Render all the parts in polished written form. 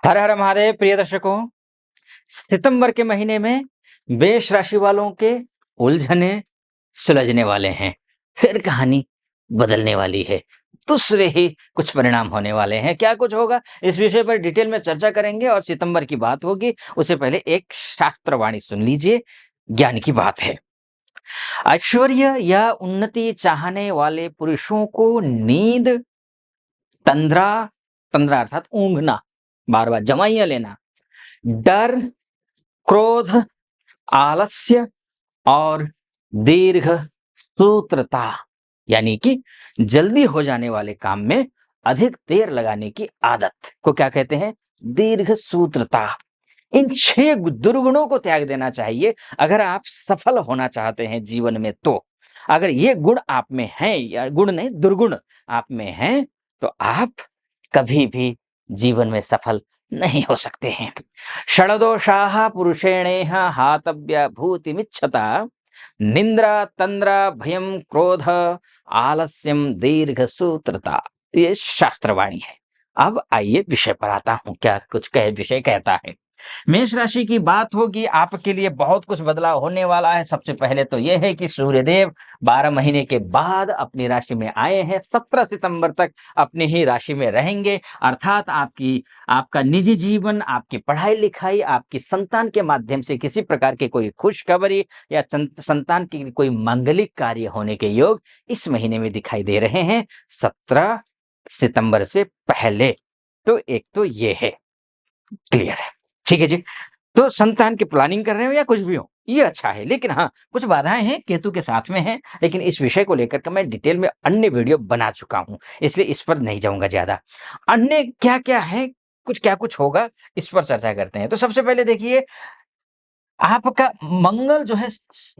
हर हर महादेव प्रिय दर्शकों। सितंबर के महीने में मेष राशि वालों के उलझने सुलझने वाले हैं। फिर कहानी बदलने वाली है। दूसरे ही कुछ परिणाम होने वाले हैं। क्या कुछ होगा इस विषय पर डिटेल में चर्चा करेंगे और सितंबर की बात होगी। उससे पहले एक शास्त्रवाणी सुन लीजिए। ज्ञान की बात है। ऐश्वर्य या उन्नति चाहने वाले पुरुषों को नींद, तंद्रा, तंद्रा अर्थात ऊंघना, बार बार जमाइयां लेना, डर, क्रोध, आलस्य और दीर्घ सूत्रता यानी कि जल्दी हो जाने वाले काम में अधिक देर लगाने की आदत को क्या कहते हैं? दीर्घ सूत्रता। इन 6 दुर्गुणों को त्याग देना चाहिए अगर आप सफल होना चाहते हैं जीवन में। तो अगर ये गुण आप में हैं, या गुण नहीं दुर्गुण आप में हैं, तो आप कभी भी जीवन में सफल नहीं हो सकते हैं। षडदोषाः पुरुषेणेह हातव्य भूतिमिच्छता, निंद्रा, तंद्रा, भयम, क्रोध, आलस्यम, दीर्घ सूत्रता। ये शास्त्रवाणी है। अब आइए विषय पर आता हूं। क्या कुछ विषय कहता है। मेष राशि की बात होगी। आपके लिए बहुत कुछ बदलाव होने वाला है। सबसे पहले तो यह है कि सूर्यदेव 12 महीने के बाद अपनी राशि में आए हैं। 17 सितंबर तक अपनी ही राशि में रहेंगे। अर्थात आपका निजी जीवन, आपकी पढ़ाई लिखाई, आपकी संतान के माध्यम से किसी प्रकार की कोई खुशखबरी या संतान की कोई मांगलिक कार्य होने के योग इस महीने में दिखाई दे रहे हैं, 17 सितंबर से पहले। तो एक तो ये है, क्लियर है। ठीक है जी। तो संतान की प्लानिंग कर रहे हो या कुछ भी हो, ये अच्छा है। लेकिन हाँ, कुछ बाधाएं हैं, केतु के साथ में हैं। लेकिन इस विषय को लेकर के मैं डिटेल में अन्य वीडियो बना चुका हूं, इसलिए इस पर नहीं जाऊंगा ज्यादा। अन्य क्या क्या है, क्या कुछ होगा, इस पर चर्चा करते हैं। तो सबसे पहले देखिए, आपका मंगल जो है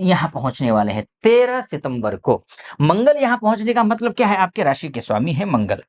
यहाँ पहुंचने वाले हैं 13 सितंबर को। मंगल यहाँ पहुंचने का मतलब क्या है? आपके राशि के स्वामी है मंगल।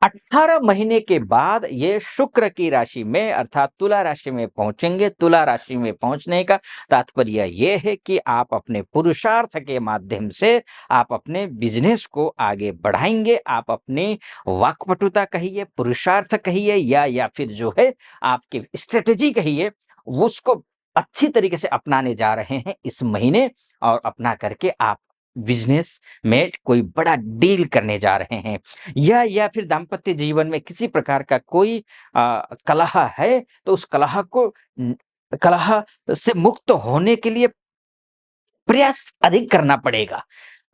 18 महीने के बाद ये शुक्र की राशि में अर्थात तुला राशि में पहुंचेंगे। तुला राशि में पहुंचने का तात्पर्य ये है कि आप अपने पुरुषार्थ के माध्यम से आप अपने बिजनेस को आगे बढ़ाएंगे। आप अपनी वाक्पटुता कहिए, पुरुषार्थ कहिए, या फिर जो है आपकी स्ट्रेटेजी कहिए, उसको अच्छी तरीके से अपनाने जा रहे हैं इस महीने। और अपना करके आप बिजनेस में कोई बड़ा डील करने जा रहे हैं। या फिर दाम्पत्य जीवन में किसी प्रकार का कोई कलह है, तो उस कलह से मुक्त होने के लिए प्रयास अधिक करना पड़ेगा।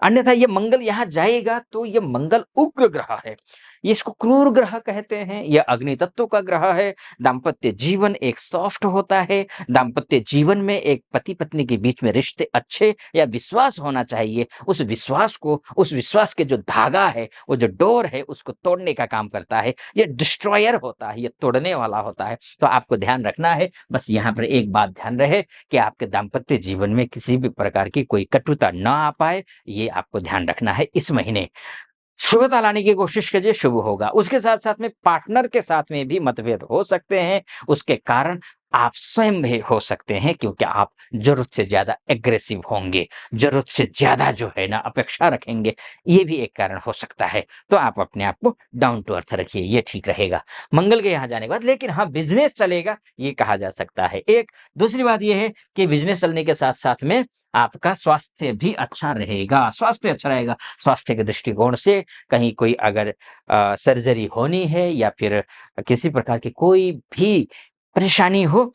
अन्यथा ये मंगल यहाँ जाएगा तो ये मंगल उग्र ग्रह है। ये इसको क्रूर ग्रह कहते हैं। यह अग्नि तत्व का ग्रह है। दाम्पत्य जीवन एक सॉफ्ट होता है। दाम्पत्य जीवन में एक पति पत्नी के बीच में रिश्ते अच्छे या विश्वास होना चाहिए। उस विश्वास के जो धागा है, वो जो डोर है, उसको तोड़ने का काम करता है। ये डिस्ट्रॉयर होता है, ये तोड़ने वाला होता है। तो आपको ध्यान रखना है। बस यहाँ पर एक बात ध्यान रहे कि आपके दाम्पत्य जीवन में किसी भी प्रकार की कोई कटुता ना आ पाए, ये आपको ध्यान रखना है। इस महीने शुभता लाने की कोशिश कीजिए, शुभ होगा। उसके साथ साथ में पार्टनर के साथ में भी मतभेद हो सकते हैं। उसके कारण आप स्वयं भी हो सकते हैं, क्योंकि आप जरूरत से ज्यादा एग्रेसिव होंगे, जरूरत से ज्यादा जो है ना अपेक्षा रखेंगे। ये भी एक कारण हो सकता है। तो आप अपने आप को डाउन टू अर्थ रखिए, ये ठीक रहेगा मंगल के यहाँ जाने के बाद। लेकिन हाँ, बिजनेस चलेगा, ये कहा जा सकता है। एक दूसरी बात यह है कि बिजनेस चलने के साथ साथ में आपका स्वास्थ्य भी अच्छा रहेगा। स्वास्थ्य अच्छा रहेगा, स्वास्थ्य के दृष्टिकोण से कहीं कोई अगर सर्जरी होनी है या फिर किसी प्रकार की कोई भी परेशानी हो,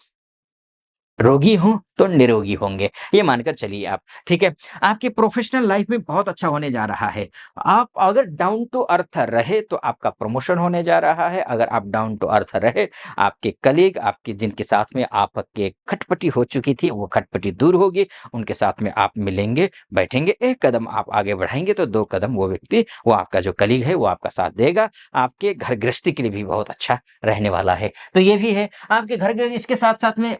रोगी हो तो निरोगी होंगे, ये मानकर चलिए आप। ठीक है। आपकी प्रोफेशनल लाइफ में बहुत अच्छा होने जा रहा है। आप अगर डाउन टू अर्थ रहे तो आपका प्रमोशन होने जा रहा है। अगर आप डाउन टू अर्थ रहे, आपके कलीग, आपके जिनके साथ में आपके खटपटी हो चुकी थी, वो खटपटी दूर होगी। उनके साथ में आप मिलेंगे, बैठेंगे, एक कदम आप आगे बढ़ाएंगे तो 2 कदम वो व्यक्ति, वो आपका जो कलीग है, वो आपका साथ देगा। आपके घर गृहस्थी के लिए भी बहुत अच्छा रहने वाला है। तो ये भी है आपके घर गृहस्थी। इसके साथ साथ में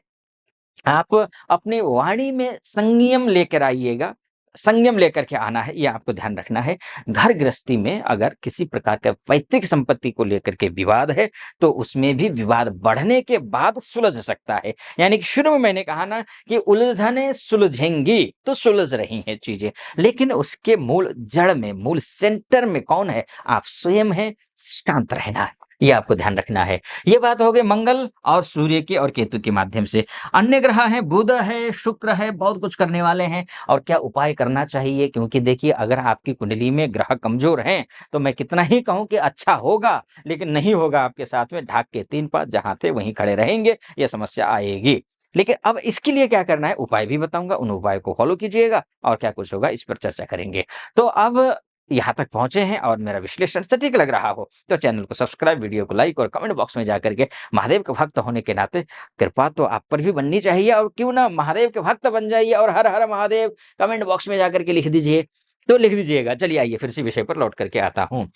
आप अपनी वाणी में संयम लेकर आइएगा। संयम लेकर के आना है, ये आपको ध्यान रखना है। घर गृहस्थी में अगर किसी प्रकार का पैतृक संपत्ति को लेकर के विवाद है, तो उसमें भी विवाद बढ़ने के बाद सुलझ सकता है। यानी कि शुरू में मैंने कहा ना कि उलझने सुलझेंगी, तो सुलझ रही हैं चीजें। लेकिन उसके मूल जड़ में, मूल सेंटर में कौन है? आप स्वयं हैं। शांत रहना है, ये आपको ध्यान रखना है। ये बात हो गई मंगल और सूर्य की और केतु के माध्यम से। अन्य ग्रह हैं, बुध है, शुक्र है, बहुत कुछ करने वाले हैं और क्या उपाय करना चाहिए, क्योंकि देखिए अगर आपकी कुंडली में ग्रह कमज़ोर हैं, तो मैं कितना ही कहूँ कि अच्छा होगा, लेकिन नहीं होगा आपके साथ में। ढाक के 3 पाँव जहाँ थे वहीं खड़े रहेंगे, ये समस्या आएगी। लेकिन अब इसके लिए क्या करना है, उपाय भी बताऊँगा, उन उपायों को फ़ॉलो कीजिएगा और क्या कुछ होगा इस पर चर्चा करेंगे। तो अब यहाँ तक पहुँचे हैं और मेरा विश्लेषण सटीक लग रहा हो, तो चैनल को सब्सक्राइब, वीडियो को लाइक और कमेंट बॉक्स में जाकर के महादेव के भक्त होने के नाते कृपा तो आप पर भी बननी चाहिए और क्यों ना महादेव के भक्त बन जाइए और हर हर महादेव कमेंट बॉक्स में जाकर के लिख दीजिए। तो लिख दीजिएगा। चलिए आइए फिर से विषय पर लौट करके आता हूँ।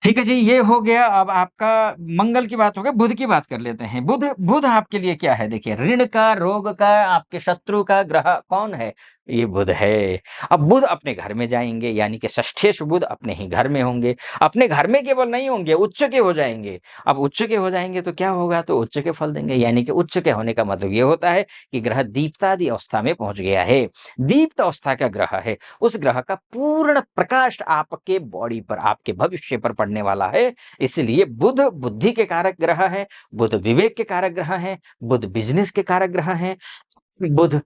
ठीक है जी, ये हो गया। अब आपका मंगल की बात हो गई, बुध की बात कर लेते हैं। बुध बुध आपके लिए क्या है? देखिए, ऋण का, रोग का, आपके शत्रु का ग्रह कौन है? ये बुध है। अब बुध अपने घर में जाएँगे, यानी कि षष्ठेश बुध अपने ही घर में होंगे। अपने घर में केवल नहीं होंगे, उच्च के हो जाएँगे। अब उच्च के हो जाएँगे तो क्या होगा? तो उच्च के फल देंगे, यानी कि उच्च के होने का मतलब ये होता है कि ग्रह दीप्तादि अवस्था में पहुँच गया है। दीप्त अवस्था का ग्रह है। उस ग्रह का पूर्ण प्रकाश आपके बॉडी पर, आपके भविष्य पर पड़ने वाला है। इसलिए बुध बुद्धि के कारक ग्रह है, बुध विवेक के कारक ग्रह हैं, बुध बिज़नेस के कारक ग्रह हैं, बुध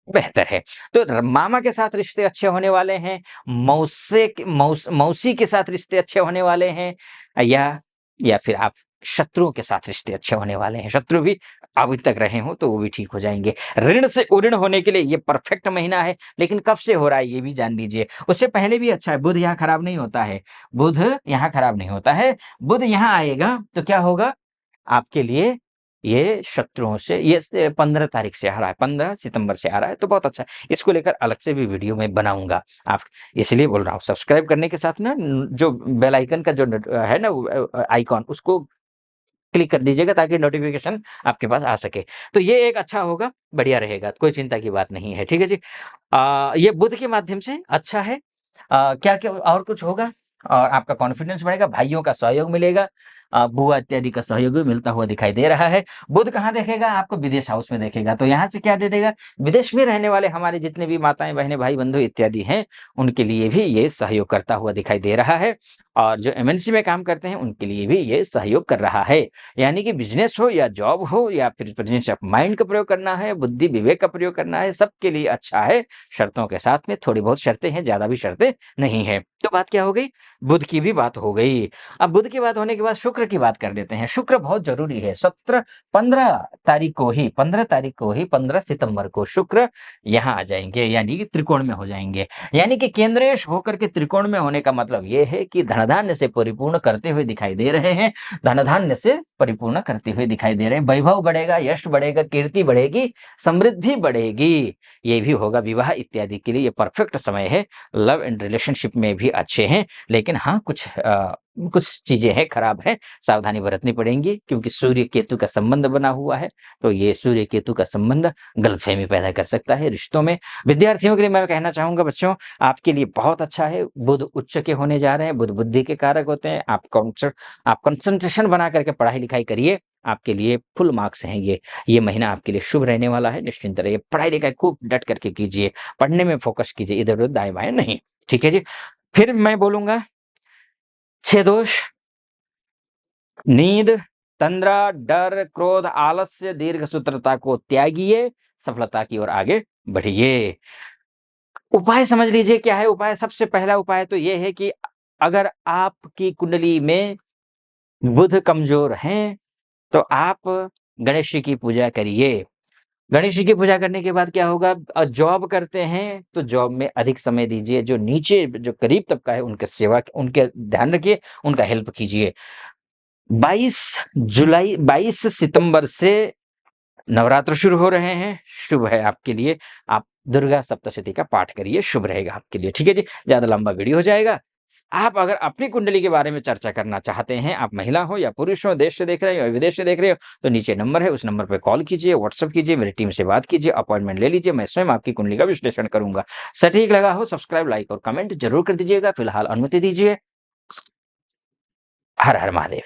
बेहतर है। तो मामा के साथ रिश्ते अच्छे होने वाले हैं, मौसी के साथ रिश्ते अच्छे होने वाले हैं, या फिर आप शत्रुओं के साथ रिश्ते अच्छे होने वाले हैं। शत्रु भी अभी तक रहे हों तो वो भी ठीक हो जाएँगे। ऋण से उऋण होने के लिए ये परफेक्ट महीना है, लेकिन कब से हो रहा है ये भी जान लीजिए। उससे पहले भी अच्छा है, बुध यहाँ खराब नहीं होता है। बुध यहाँ खराब नहीं होता है। बुध यहाँ आएगा तो क्या होगा? आपके लिए ये शत्रुओं से ये 15 तारीख से आ रहा है, 15 सितंबर से आ रहा है, तो बहुत अच्छा है। इसको लेकर अलग से भी वीडियो मैं बनाऊँगा। आप इसलिए बोल रहा हूँ, सब्सक्राइब करने के साथ ना जो बेल आइकन का जो है ना आइकॉन, उसको क्लिक कर दीजिएगा ताकि नोटिफ़िकेशन आपके पास आ सके। तो ये एक अच्छा होगा, बढ़िया रहेगा, कोई चिंता की बात नहीं है, ठीक है जी। ये बुध के माध्यम से अच्छा है। क्या-क्या और कुछ होगा? और आपका कॉन्फिडेंस बढ़ेगा, भाइयों का सहयोग मिलेगा, बुआ इत्यादि का सहयोग भी मिलता हुआ दिखाई दे रहा है। बुध कहाँ देखेगा? आपको विदेश हाउस में देखेगा, तो यहाँ से क्या दे देगा? विदेश में रहने वाले हमारे जितने भी माताएँ, बहनें, भाई-बंधु इत्यादि हैं, उनके लिए भी ये सहयोग करता हुआ दिखाई दे रहा है और जो एमएनसी में काम करते हैं, उनके लिए भी ये सहयोग कर रहा है। यानी कि बिज़नेस हो या जॉब हो या फिर प्रेजेंस ऑफ माइंड का प्रयोग करना है, बुद्धि विवेक का प्रयोग करना है, सबके लिए अच्छा है। शर्तों के साथ में थोड़ी बहुत शर्तें हैं, ज़्यादा भी शर्तें नहीं हैं। तो बात क्या हो गई? बुध की भी बात हो गई। अब बुध की बात होने के बाद शुक्र की बात कर लेते हैं। शुक्र बहुत ज़रूरी है। 15 तारीख को ही 15 सितंबर को शुक्र यहाँ आ जाएँगे, यानी कि त्रिकोण में हो जाएँगे। यानी कि केंद्रेश होकर के त्रिकोण में होने का मतलब ये है कि धन-धान्य से परिपूर्ण करते हुए दिखाई दे रहे हैं। धन-धान्य से परिपूर्ण करते हुए दिखाई दे रहे हैं। वैभव बढ़ेगा, यश बढ़ेगा, कीर्ति बढ़ेगी, समृद्धि बढ़ेगी। ये भी होगा विवाह इत्यादि के लिए ये परफेक्ट समय है। लव एंड रिलेशनशिप में भी अच्छे हैं, लेकिन हाँ, कुछ चीज़ें हैं, खराब हैं, सावधानी बरतनी पड़ेंगी क्योंकि सूर्य-केतु का संबंध बना हुआ है, तो ये सूर्य-केतु का संबंध गलतफ़हमी पैदा कर सकता है रिश्तों में। विद्यार्थियों के लिए मैं कहना चाहूँगा बच्चों, आपके लिए बहुत अच्छा है, बुध उच्च के होने जा रहे हैं, बुध बुद्धि के कारक होते हैं, आप कंसंट्रेशन बना करके पढ़ाई-लिखाई करिए, आपके लिए फुल मार्क्स हैं ये। ये महीना आपके लिए शुभ रहने वाला है, निश्चिंत रहिए। पढ़ाई-लिखाई खूब डट करके कीजिए, पढ़ने में फ़ोकस कीजिए, इधर-उधर दाएँ-बाएँ नहीं, ठीक है जी? फिर मैं बोलूँगा 6 दोष, नींद, तंद्रा, डर, क्रोध, आलस्य, दीर्घसूत्रता को त्यागिए, सफलता की ओर आगे बढ़िए। उपाय समझ लीजिए क्या है उपाय? सबसे पहला उपाय तो ये है कि अगर आपकी कुंडली में बुध कमज़ोर हैं, तो आप गणेश जी की पूजा करिए। गणेश जी की पूजा करने के बाद क्या होगा? जॉब करते हैं, तो जॉब में अधिक समय दीजिए, जो नीचे जो गरीब तबका है, उनके ध्यान रखिए, उनका हेल्प कीजिए। 22 सितंबर से नवरात्र शुरू हो रहे हैं, शुभ है आपके लिए। आप दुर्गा सप्तशती का पाठ करिए, शुभ रहेगा आपके लिए, ठीक है जी? ज़्यादा लंबा वीडियो हो जाएगा। आप अगर अपनी कुंडली के बारे में चर्चा करना चाहते हैं, आप महिला हो या पुरुष हो, देश से देख रहे हो या विदेश से देख रहे हो, तो नीचे नंबर है, उस नंबर पे कॉल कीजिए, व्हाट्सएप कीजिए, मेरी टीम से बात कीजिए, अपॉइंटमेंट ले लीजिए, मैं स्वयं आपकी कुंडली का विश्लेषण करूँगा। सटीक लगा हो, सब्सक्राइब, लाइक और कमेंट ज़रूर कर दीजिएगा। फिलहाल अनुमति दीजिए। हर हर महादेव।